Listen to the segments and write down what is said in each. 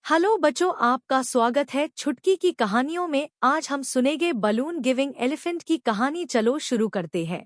Hello बच्चों, आपका स्वागत है छुटकी की कहानियों में। आज हम सुनेंगे बलून गिविंग एलिफेंट की कहानी। चलो शुरू करते हैं।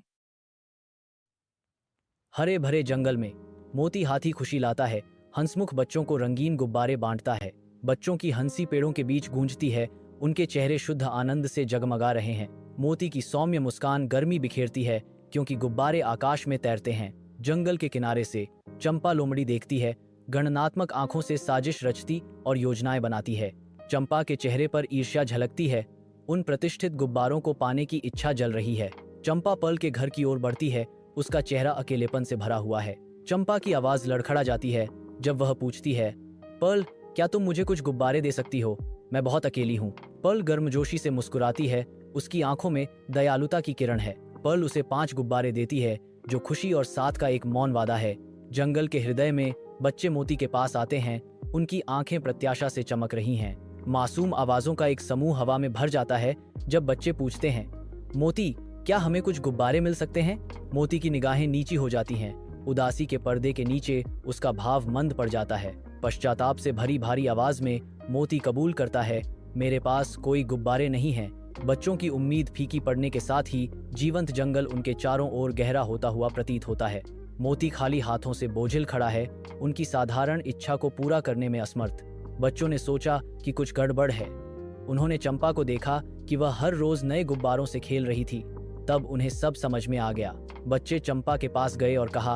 हरे भरे जंगल में मोती हाथी खुशी लाता है। हंसमुख बच्चों को रंगीन गुब्बारे बांटता है। बच्चों की हंसी पेड़ों के बीच गूंजती है। उनके चेहरे शुद्ध आनंद से जगमगा रहे हैं। मोती की सौम्य मुस्कान गर्मी बिखेरती है, क्योंकि गुब्बारे आकाश में तैरते हैं। जंगल के किनारे से चंपा लोमड़ी देखती है। गणनात्मक आंखों से साजिश रचती और योजनाएं बनाती है। चंपा के चेहरे पर ईर्ष्या झलकती है। उन प्रतिष्ठित गुब्बारों को पाने की इच्छा जल रही है। चंपा पल के घर की ओर बढ़ती है। उसका चेहरा अकेलेपन से भरा हुआ है। चंपा की आवाज लड़खड़ा जाती है जब वह पूछती है, पर्ल, क्या तुम मुझे कुछ गुब्बारे दे सकती हो? मैं बहुत अकेली हूँ। पर्ल गर्मजोशी से मुस्कुराती है। उसकी आंखों में दयालुता की किरण है। पर्ल उसे 5 गुब्बारे देती है, जो खुशी और साथ का एक मौन वादा है। जंगल के हृदय में बच्चे मोती के पास आते हैं। उनकी आंखें प्रत्याशा से चमक रही हैं। मासूम आवाजों का एक समूह हवा में भर जाता है जब बच्चे पूछते हैं, मोती, क्या हमें कुछ गुब्बारे मिल सकते हैं? मोती की निगाहें नीची हो जाती हैं। उदासी के पर्दे के नीचे उसका भाव मंद पड़ जाता है। पश्चाताप से भरी भारी आवाज में मोती कबूल करता है, मेरे पास कोई गुब्बारे नहीं हैं। बच्चों की उम्मीद फीकी पड़ने के साथ ही जीवंत जंगल उनके चारों ओर गहरा होता हुआ प्रतीत होता है। मोती खाली हाथों से बोझिल खड़ा है, उनकी साधारण इच्छा को पूरा करने में असमर्थ। बच्चों ने सोचा कि कुछ गड़बड़ है। उन्होंने चंपा को देखा कि वह हर रोज नए गुब्बारों से खेल रही थी। तब उन्हें सब समझ में आ गया। बच्चे चंपा के पास गए और कहा,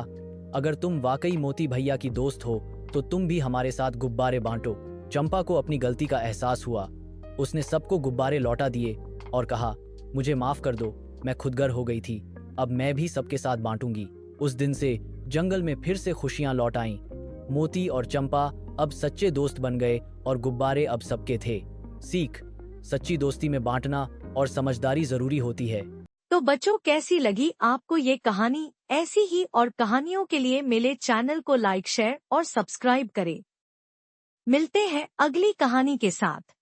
अगर तुम वाकई मोती भैया की दोस्त हो तो तुम भी हमारे साथ गुब्बारे बांटो। चंपा को अपनी गलती का एहसास हुआ। उसने सबको गुब्बारे लौटा दिए और कहा, मुझे माफ कर दो, मैं खुदगर हो गई थी। अब मैं भी सबके साथ बांटूंगी। उस दिन से जंगल में फिर से खुशियां लौट आईं। मोती और चंपा अब सच्चे दोस्त बन गए और गुब्बारे अब सबके थे। सीख, सच्ची दोस्ती में बांटना और समझदारी जरूरी होती है। तो बच्चों, कैसी लगी आपको ये कहानी? ऐसी ही और कहानियों के लिए मेरे चैनल को लाइक, शेयर और सब्सक्राइब करें। मिलते हैं अगली कहानी के साथ।